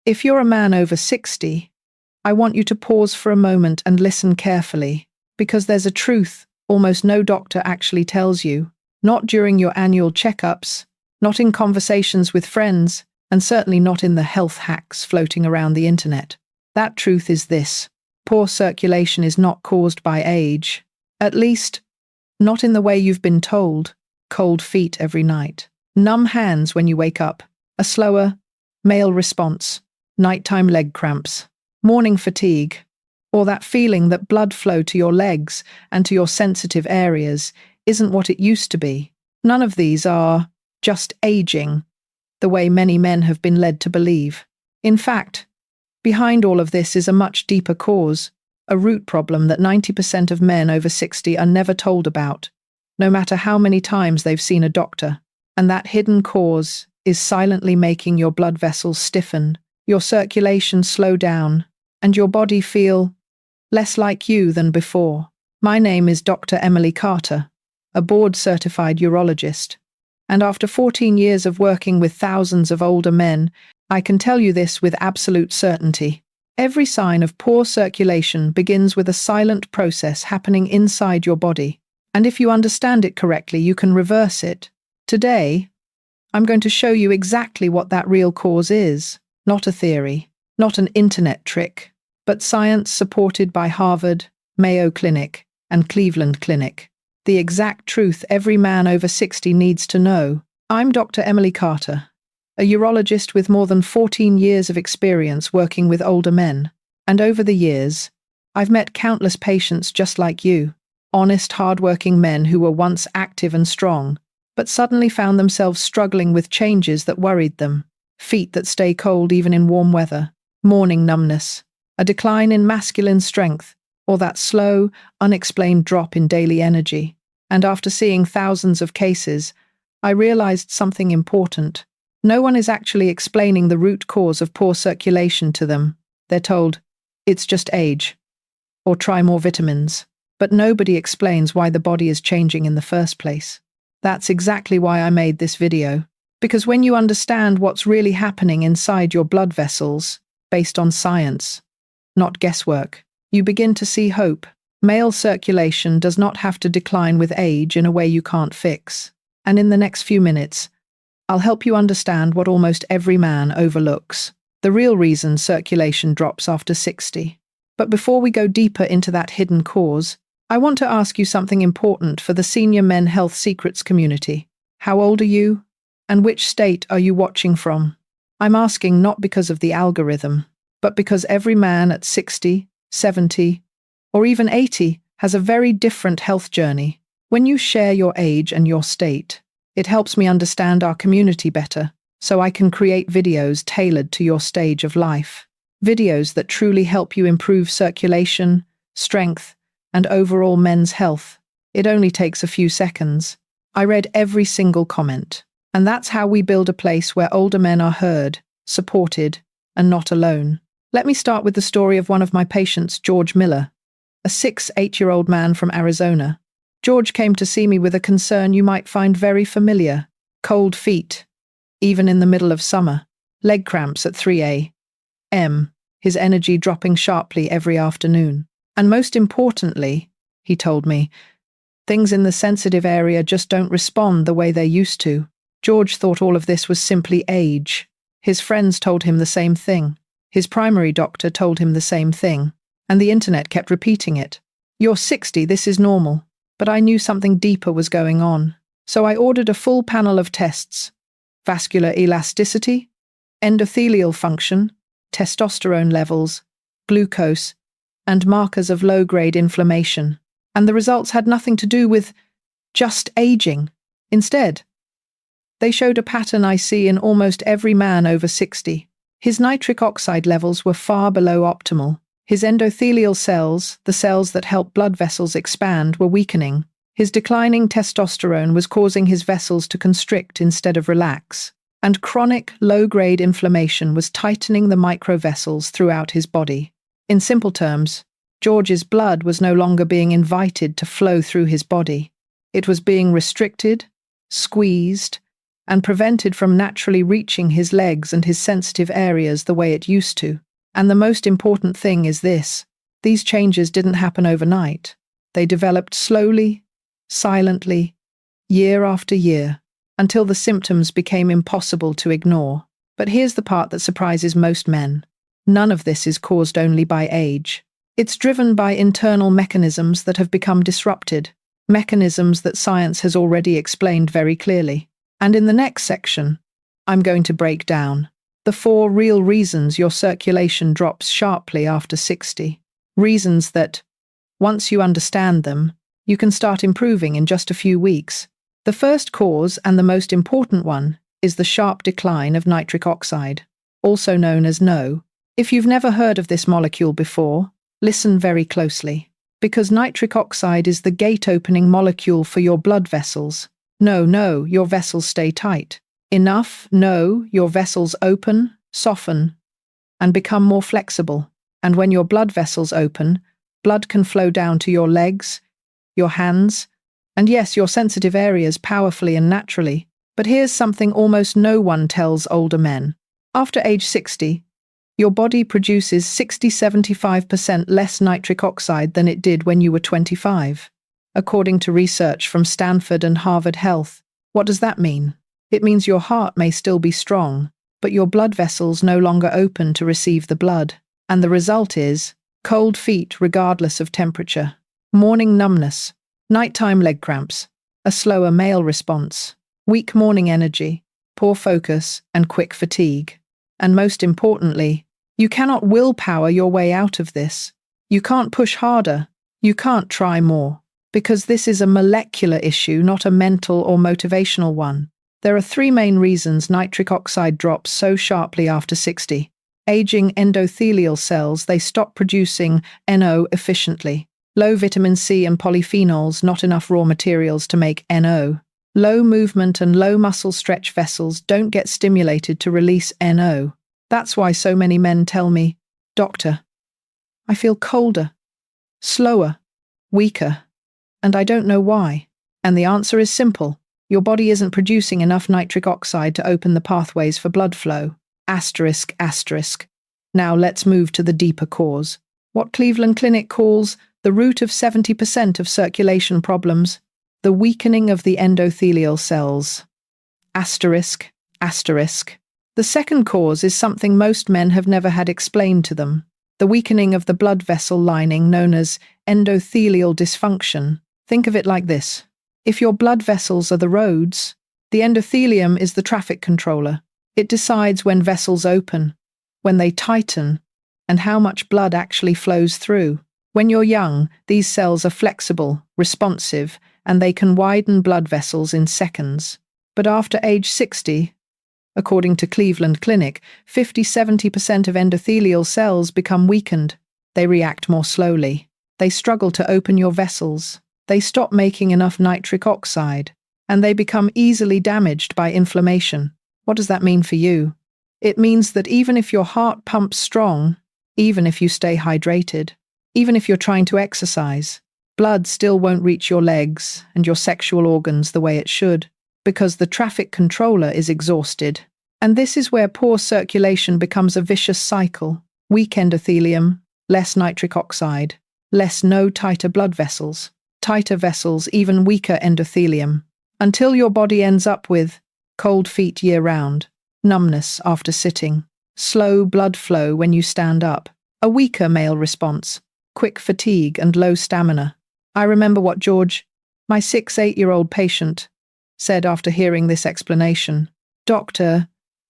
If you're a man over 60, I want you to pause for a moment and listen carefully, because there's a truth almost no doctor actually tells you, not during your annual checkups, not in conversations with friends, and certainly not in the health hacks floating around the internet. That truth is this: poor circulation is not caused by age, at least not in the way you've been told. Cold feet every night, numb hands when you wake up, a slower male response, nighttime leg cramps, morning fatigue, or that feeling that blood flow to your legs and to your sensitive areas isn't what it used to be. None of these are just aging, the way many men have been led to believe. In fact, behind all of this is a much deeper cause, a root problem that 90% of men over 60 are never told about, no matter how many times they've seen a doctor. And that hidden cause is silently making your blood vessels stiffen, your circulation slow down, and your body feel less like you than before. My name is Dr. Emily Carter, a board-certified urologist, and after 14 years of working with thousands of older men, I can tell you this with absolute certainty. Every sign of poor circulation begins with a silent process happening inside your body, and if you understand it correctly, you can reverse it. Today, I'm going to show you exactly what that real cause is, not a theory, not an internet trick, but science supported by Harvard, Mayo Clinic, and Cleveland Clinic. The exact truth every man over 60 needs to know. I'm Dr. Emily Carter, a urologist with more than 14 years of experience working with older men. And over the years, I've met countless patients just like you, honest, hard-working men who were once active and strong, but suddenly found themselves struggling with changes that worried them. Feet that stay cold even in warm weather, morning numbness, a decline in masculine strength, or that slow, unexplained drop in daily energy. And after seeing thousands of cases, I realized something important. No one is actually explaining the root cause of poor circulation to them. They're told, it's just age, or try more vitamins. But nobody explains why the body is changing in the first place. That's exactly why I made this video. Because when you understand what's really happening inside your blood vessels, based on science, not guesswork, you begin to see hope. Male circulation does not have to decline with age in a way you can't fix. And in the next few minutes, I'll help you understand what almost every man overlooks, the real reason circulation drops after 60. But before we go deeper into that hidden cause, I want to ask you something important for the senior men health secrets community. How old are you? And which state are you watching from? I'm asking not because of the algorithm, but because every man at 60, 70, or even 80 has a very different health journey. When you share your age and your state, it helps me understand our community better, so I can create videos tailored to your stage of life. Videos that truly help you improve circulation, strength, and overall men's health. It only takes a few seconds. I read every single comment. And that's how we build a place where older men are heard, supported, and not alone. Let me start with the story of one of my patients, George Miller, a 8-year-old man from Arizona. George came to see me with a concern you might find very familiar: cold feet, even in the middle of summer, leg cramps at 3 a.m., his energy dropping sharply every afternoon. And most importantly, he told me, things in the sensitive area just don't respond the way they used to. George thought all of this was simply age. His friends told him the same thing. His primary doctor told him the same thing. And the internet kept repeating it. You're 60, this is normal. But I knew something deeper was going on. So I ordered a full panel of tests: vascular elasticity, endothelial function, testosterone levels, glucose, and markers of low-grade inflammation. And the results had nothing to do with just aging. Instead, they showed a pattern I see in almost every man over 60. His nitric oxide levels were far below optimal. His endothelial cells, the cells that help blood vessels expand, were weakening. His declining testosterone was causing his vessels to constrict instead of relax. And chronic, low-grade inflammation was tightening the microvessels throughout his body. In simple terms, George's blood was no longer being invited to flow through his body. It was being restricted, squeezed, and prevented from naturally reaching his legs and his sensitive areas the way it used to. And the most important thing is this: these changes didn't happen overnight. They developed slowly, silently, year after year, until the symptoms became impossible to ignore. But here's the part that surprises most men. None of this is caused only by age. It's driven by internal mechanisms that have become disrupted, mechanisms that science has already explained very clearly. And in the next section, I'm going to break down the 4 real reasons your circulation drops sharply after 60. Reasons that, once you understand them, you can start improving in just a few weeks. The first cause, and the most important one, is the sharp decline of nitric oxide, also known as NO. If you've never heard of this molecule before, listen very closely, because nitric oxide is the gate-opening molecule for your blood vessels. No, your vessels stay tight. Enough, no, your vessels open, soften, and become more flexible. And when your blood vessels open, blood can flow down to your legs, your hands, and yes, your sensitive areas powerfully and naturally. But here's something almost no one tells older men. After age 60, your body produces 60–75% less nitric oxide than it did when you were 25. According to research from Stanford and Harvard Health. What does that mean? It means your heart may still be strong, but your blood vessels no longer open to receive the blood. And the result is cold feet regardless of temperature, morning numbness, nighttime leg cramps, a slower male response, weak morning energy, poor focus, and quick fatigue. And most importantly, you cannot willpower your way out of this. You can't push harder. You can't try more. Because this is a molecular issue, not a mental or motivational one. There are 3 main reasons nitric oxide drops so sharply after 60. Aging endothelial cells, they stop producing NO efficiently. Low vitamin C and polyphenols, not enough raw materials to make NO. Low movement and low muscle stretch vessels don't get stimulated to release NO. That's why so many men tell me, "Doctor, I feel colder, slower, weaker, and I don't know why." And the answer is simple. Your body isn't producing enough nitric oxide to open the pathways for blood flow. Asterisk, asterisk. Now let's move to the deeper cause. What Cleveland Clinic calls the root of 70% of circulation problems, the weakening of the endothelial cells. Asterisk, asterisk. The second cause is something most men have never had explained to them. The weakening of the blood vessel lining known as endothelial dysfunction. Think of it like this. If your blood vessels are the roads, the endothelium is the traffic controller. It decides when vessels open, when they tighten, and how much blood actually flows through. When you're young, these cells are flexible, responsive, and they can widen blood vessels in seconds. But after age 60, according to Cleveland Clinic, 50–70% of endothelial cells become weakened. They react more slowly. They struggle to open your vessels. They stop making enough nitric oxide, and they become easily damaged by inflammation. What does that mean for you? It means that even if your heart pumps strong, even if you stay hydrated, even if you're trying to exercise, blood still won't reach your legs and your sexual organs the way it should, because the traffic controller is exhausted. And this is where poor circulation becomes a vicious cycle. Weak endothelium, less nitric oxide, less NO, tighter blood vessels, tighter vessels, even weaker endothelium, until your body ends up with cold feet year-round, numbness after sitting, slow blood flow when you stand up, a weaker male response, quick fatigue and low stamina. I remember what George, my 6–8-year-old patient, said after hearing this explanation. "Doctor,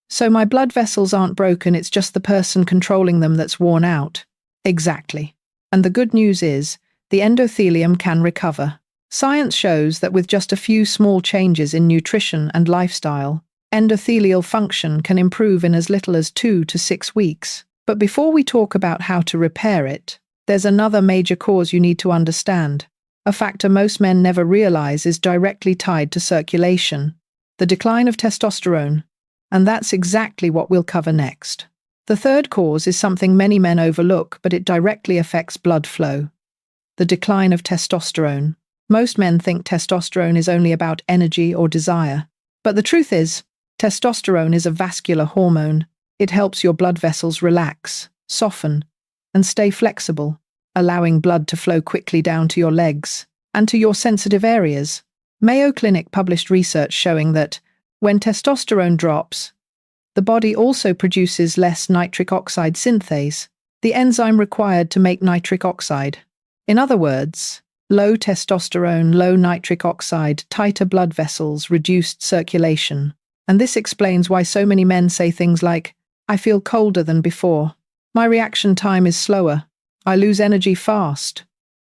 so my blood vessels aren't broken, it's just the person controlling them that's worn out." Exactly. And the good news is, the endothelium can recover. Science shows that with just a few small changes in nutrition and lifestyle, endothelial function can improve in as little as 2 to 6 weeks. But before we talk about how to repair it, there's another major cause you need to understand, a factor most men never realize is directly tied to circulation, the decline of testosterone, and that's exactly what we'll cover next. The third cause is something many men overlook, but it directly affects blood flow. The decline of testosterone. Most men think testosterone is only about energy or desire, But the truth is, testosterone is a vascular hormone. It helps your blood vessels relax, soften, and stay flexible, allowing blood to flow quickly down to your legs and to your sensitive areas. Mayo Clinic published research showing that when testosterone drops, the body also produces less nitric oxide synthase, the enzyme required to make nitric oxide. In other words, low testosterone, low nitric oxide, tighter blood vessels, reduced circulation. And this explains why so many men say things like, "I feel colder than before. My reaction time is slower. I lose energy fast.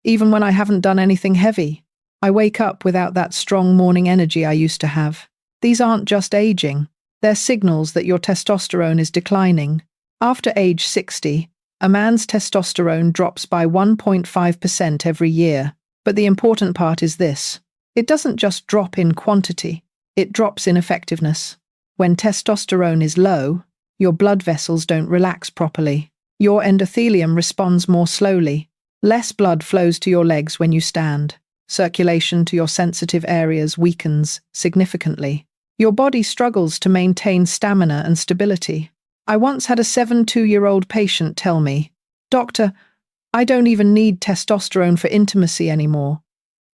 Even when I haven't done anything heavy, I wake up without that strong morning energy I used to have." These aren't just aging. They're signals that your testosterone is declining. After age 60, a man's testosterone drops by 1.5% every year. But the important part is this. It doesn't just drop in quantity, it drops in effectiveness. When testosterone is low, your blood vessels don't relax properly. Your endothelium responds more slowly. Less blood flows to your legs when you stand. Circulation to your sensitive areas weakens significantly. Your body struggles to maintain stamina and stability. I once had a 72-year-old patient tell me, "Doctor, I don't even need testosterone for intimacy anymore."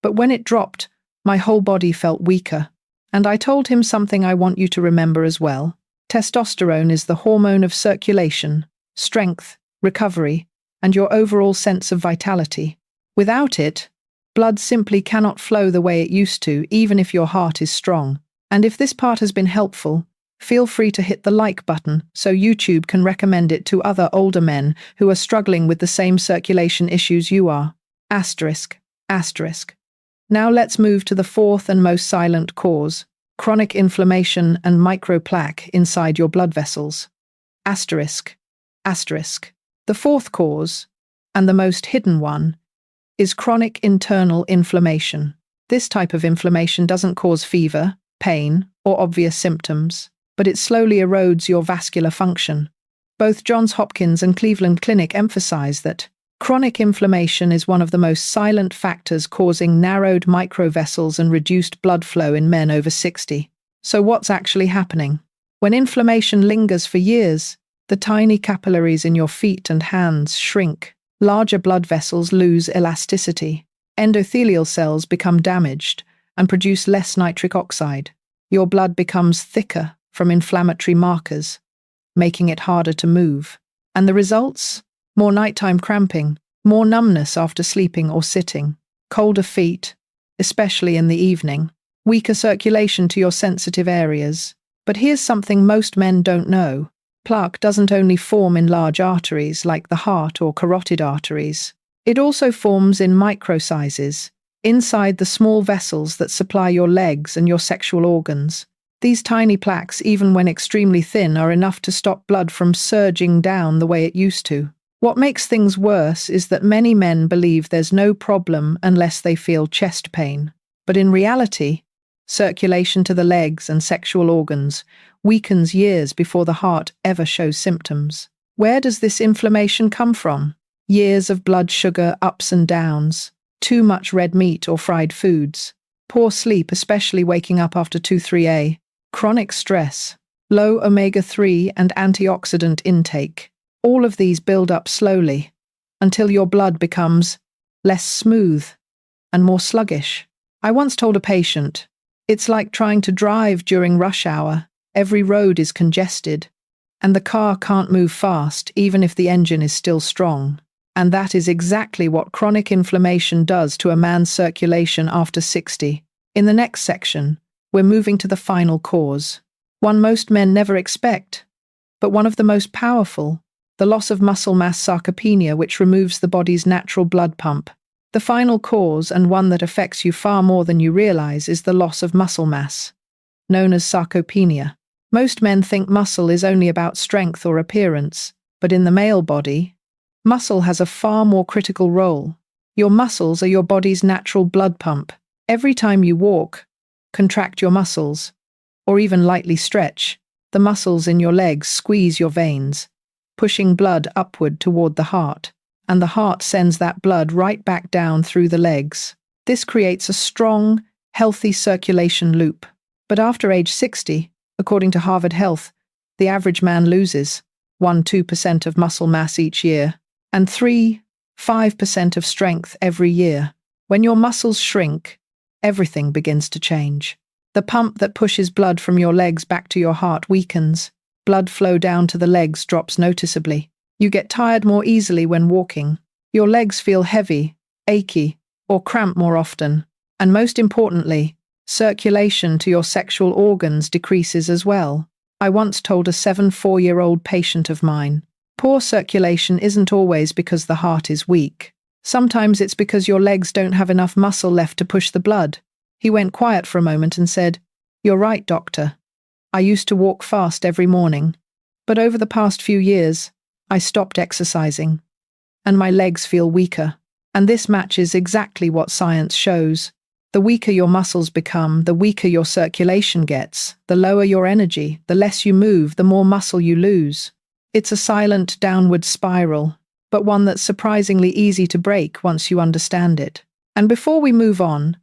But when it dropped, my whole body felt weaker. And I told him something I want you to remember as well. Testosterone is the hormone of circulation, strength, recovery, and your overall sense of vitality. Without it, blood simply cannot flow the way it used to, even if your heart is strong. And if this part has been helpful, feel free to hit the like button so YouTube can recommend it to other older men who are struggling with the same circulation issues you are. Asterisk. Now let's move to the fourth and most silent cause, chronic inflammation and microplaque inside your blood vessels. Asterisk. The fourth cause, and the most hidden one, is chronic internal inflammation. This type of inflammation doesn't cause fever, pain, or obvious symptoms, but it slowly erodes your vascular function. Both Johns Hopkins and Cleveland Clinic emphasize that chronic inflammation is one of the most silent factors causing narrowed microvessels and reduced blood flow in men over 60. So what's actually happening? When inflammation lingers for years, the tiny capillaries in your feet and hands shrink. Larger blood vessels lose elasticity. Endothelial cells become damaged and produce less nitric oxide. Your blood becomes thicker from inflammatory markers, making it harder to move. And the results? More nighttime cramping, more numbness after sleeping or sitting, colder feet, especially in the evening, weaker circulation to your sensitive areas. But here's something most men don't know. Plaque doesn't only form in large arteries like the heart or carotid arteries. It also forms in microsizes, inside the small vessels that supply your legs and your sexual organs. These tiny plaques, even when extremely thin, are enough to stop blood from surging down the way it used to. What makes things worse is that many men believe there's no problem unless they feel chest pain. But in reality, circulation to the legs and sexual organs weakens years before the heart ever shows symptoms. Where does this inflammation come from? Years of blood sugar ups and downs, too much red meat or fried foods, poor sleep, especially waking up after 2-3 chronic stress, low omega-3 and antioxidant intake. All of these build up slowly until your blood becomes less smooth and more sluggish. I once told a patient, "It's like trying to drive during rush hour. Every road is congested, and the car can't move fast even if the engine is still strong." And that is exactly what chronic inflammation does to a man's circulation after 60. In the next section, we're moving to the final cause, one most men never expect, but one of the most powerful, the loss of muscle mass sarcopenia, which removes the body's natural blood pump. The final cause, and one that affects you far more than you realize, is the loss of muscle mass, known as sarcopenia. Most men think muscle is only about strength or appearance, but in the male body, muscle has a far more critical role. Your muscles are your body's natural blood pump. Every time you walk, contract your muscles, or even lightly stretch, the muscles in your legs squeeze your veins, pushing blood upward toward the heart, and the heart sends that blood right back down through the legs. This creates a strong, healthy circulation loop. But after age 60, according to Harvard Health, the average man loses 1–2% of muscle mass each year and 3–5% of strength every year. When your muscles shrink, everything begins to change. The pump that pushes blood from your legs back to your heart weakens. Blood flow down to the legs drops noticeably. You get tired more easily when walking. Your legs feel heavy, achy, or cramp more often. And most importantly, circulation to your sexual organs decreases as well. I once told a 74-year-old patient of mine, poor circulation isn't always because the heart is weak. Sometimes it's because your legs don't have enough muscle left to push the blood. He went quiet for a moment and said, "You're right, doctor. I used to walk fast every morning, but over the past few years, I stopped exercising, and my legs feel weaker." And this matches exactly what science shows. The weaker your muscles become, the weaker your circulation gets, the lower your energy, the less you move, the more muscle you lose. It's a silent downward spiral, but one that's surprisingly easy to break once you understand it. And before we move on,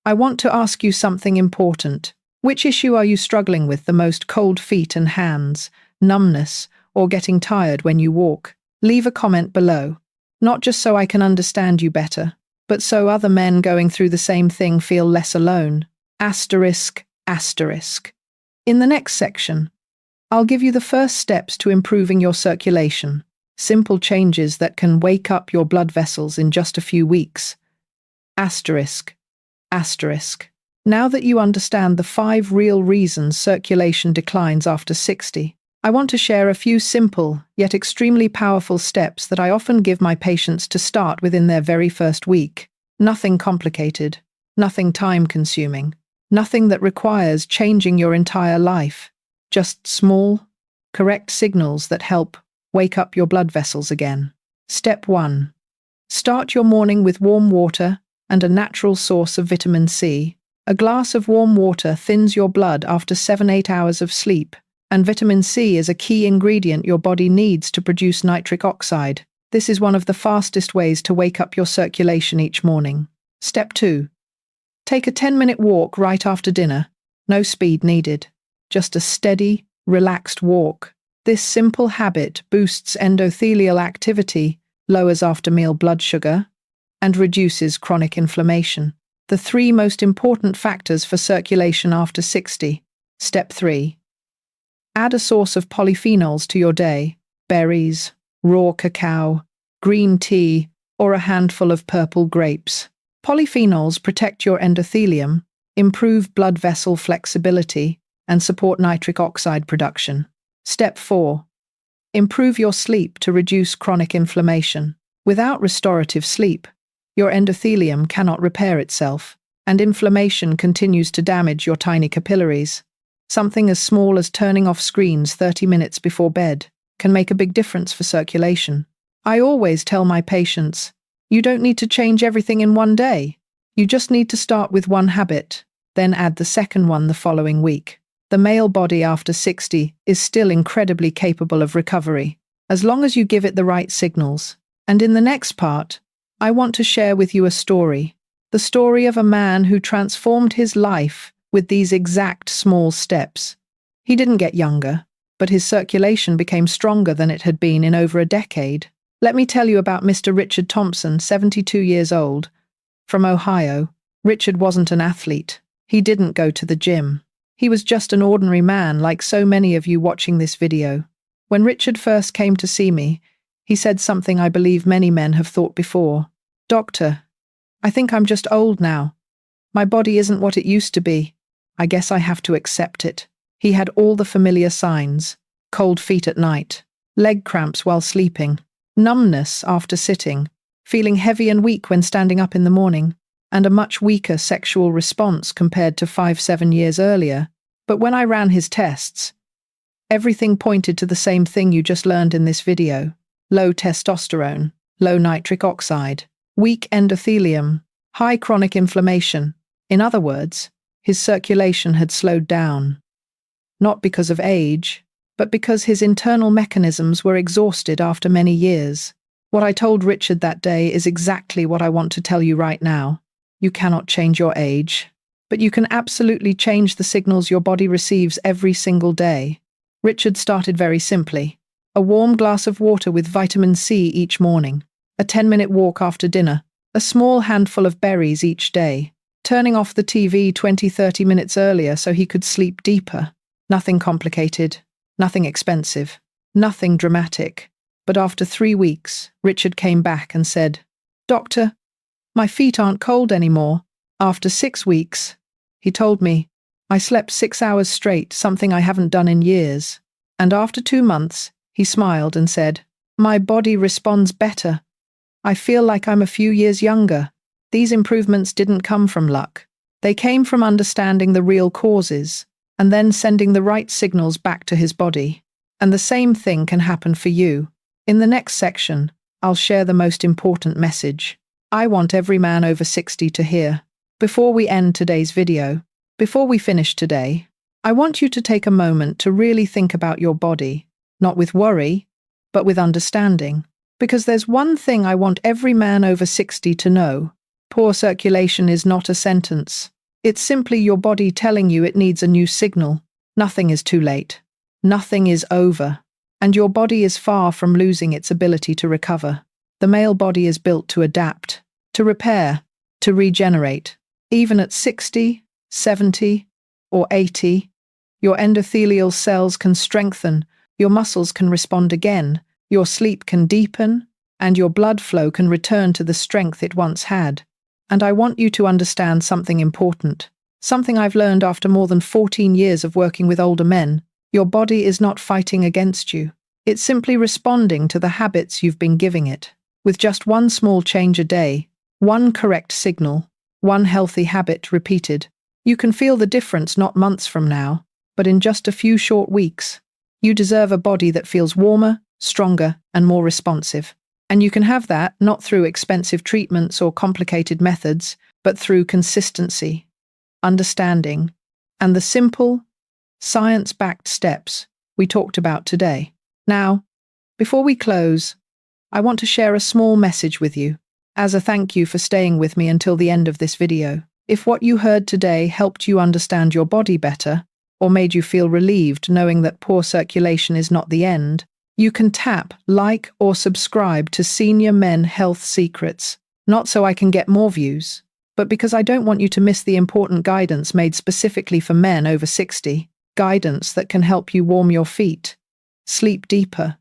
I want to ask you something important. Which issue are you struggling with the most? Cold feet and hands, numbness, or getting tired when you walk? Leave a comment below. Not just so I can understand you better, but so other men going through the same thing feel less alone. Asterisk, asterisk. In the next section, I'll give you the first steps to improving your circulation. Simple changes that can wake up your blood vessels in just a few weeks. Asterisk, asterisk. Now that you understand the 5 real reasons circulation declines after 60, I want to share a few simple, yet extremely powerful steps that I often give my patients to start within their very first week. Nothing complicated, nothing time-consuming, nothing that requires changing your entire life. Just small, correct signals that help wake up your blood vessels again. Step 1. Start your morning with warm water and a natural source of vitamin C. A glass of warm water thins your blood after 7–8 hours of sleep. And vitamin C is a key ingredient your body needs to produce nitric oxide. This is one of the fastest ways to wake up your circulation each morning. Step 2. Take a 10-minute walk right after dinner. No speed needed. Just a steady, relaxed walk. This simple habit boosts endothelial activity, lowers after-meal blood sugar, and reduces chronic inflammation. The 3 most important factors for circulation after 60. Step 3. Add a source of polyphenols to your day: berries, raw cacao, green tea, or a handful of purple grapes. Polyphenols protect your endothelium, improve blood vessel flexibility, and support nitric oxide production. Step 4. Improve your sleep to reduce chronic inflammation. Without restorative sleep, your endothelium cannot repair itself, and inflammation continues to damage your tiny capillaries. Something as small as turning off screens 30 minutes before bed can make a big difference for circulation. I always tell my patients, you don't need to change everything in one day. You just need to start with one habit, then add the second one the following week. The male body after 60 is still incredibly capable of recovery, as long as you give it the right signals. And in the next part, I want to share with you a story. The story of a man who transformed his life with these exact small steps. He didn't get younger, but his circulation became stronger than it had been in over a decade. Let me tell you about Mr. Richard Thompson, 72 years old, from Ohio. Richard wasn't an athlete. He didn't go to the gym. He was just an ordinary man like so many of you watching this video. When Richard first came to see me, he said something I believe many men have thought before. "Doctor, I think I'm just old now. My body isn't what it used to be. I guess I have to accept it." He had all the familiar signs: cold feet at night, leg cramps while sleeping, numbness after sitting, feeling heavy and weak when standing up in the morning, and a much weaker sexual response compared to 5–7 years earlier. But when I ran his tests, everything pointed to the same thing you just learned in this video: low testosterone, low nitric oxide, weak endothelium, high chronic inflammation. In other words, his circulation had slowed down. Not because of age, but because his internal mechanisms were exhausted after many years. What I told Richard that day is exactly what I want to tell you right now. You cannot change your age, but but you can absolutely change the signals your body receives every single day. Richard started very simply. A warm glass of water with vitamin C each morning, a 10-minute walk after dinner, a small handful of berries each day, turning off the TV 20-30 minutes earlier so he could sleep deeper. Nothing complicated, nothing expensive, nothing dramatic. But after 3 weeks, Richard came back and said, "Doctor, my feet aren't cold anymore." After 6 weeks, he told me, "I slept 6 hours straight, something I haven't done in years." And after 2 months, he smiled and said, "My body responds better. I feel like I'm a few years younger." These improvements didn't come from luck. They came from understanding the real causes and then sending the right signals back to his body. And the same thing can happen for you. In the next section, I'll share the most important message I want every man over 60 to hear. Before we end today's video, before we finish today, I want you to take a moment to really think about your body, not with worry, but with understanding. Because there's one thing I want every man over 60 to know. Poor circulation is not a sentence. It's simply your body telling you it needs a new signal. Nothing is too late. Nothing is over. And your body is far from losing its ability to recover. The male body is built to adapt, to repair, to regenerate. Even at 60, 70, or 80, your endothelial cells can strengthen, your muscles can respond again, your sleep can deepen, and your blood flow can return to the strength it once had. And I want you to understand something important, something I've learned after more than 14 years of working with older men. Your body is not fighting against you. It's simply responding to the habits you've been giving it. With just one small change a day, one correct signal, one healthy habit repeated, you can feel the difference not months from now, but in just a few short weeks. You deserve a body that feels warmer, stronger, and more responsive. And you can have that not through expensive treatments or complicated methods, but through consistency, understanding, and the simple, science-backed steps we talked about today. Now, before we close, I want to share a small message with you, as a thank you for staying with me until the end of this video. If what you heard today helped you understand your body better, or made you feel relieved knowing that poor circulation is not the end, you can tap like or subscribe to Senior Men Health Secrets, not so I can get more views, but because I don't want you to miss the important guidance made specifically for men over 60, guidance that can help you warm your feet, sleep deeper,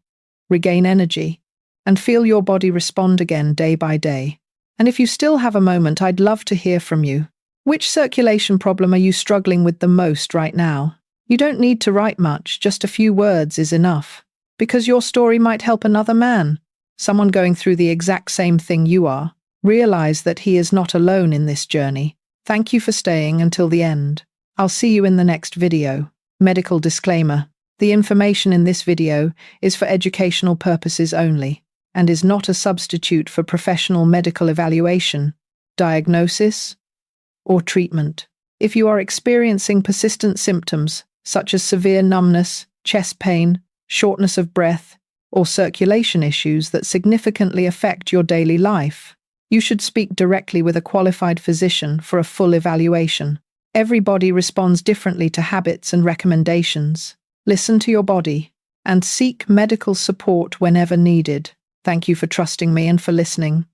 regain energy, and feel your body respond again day by day. And if you still have a moment, I'd love to hear from you. Which circulation problem are you struggling with the most right now? You don't need to write much, just a few words is enough. Because your story might help another man, someone going through the exact same thing you are. Realize that he is not alone in this journey. Thank you for staying until the end. I'll see you in the next video. Medical disclaimer. The information in this video is for educational purposes only and is not a substitute for professional medical evaluation, diagnosis, or treatment. If you are experiencing persistent symptoms such as severe numbness, chest pain, shortness of breath, or circulation issues that significantly affect your daily life, you should speak directly with a qualified physician for a full evaluation. Every body responds differently to habits and recommendations. Listen to your body and seek medical support whenever needed. Thank you for trusting me and for listening.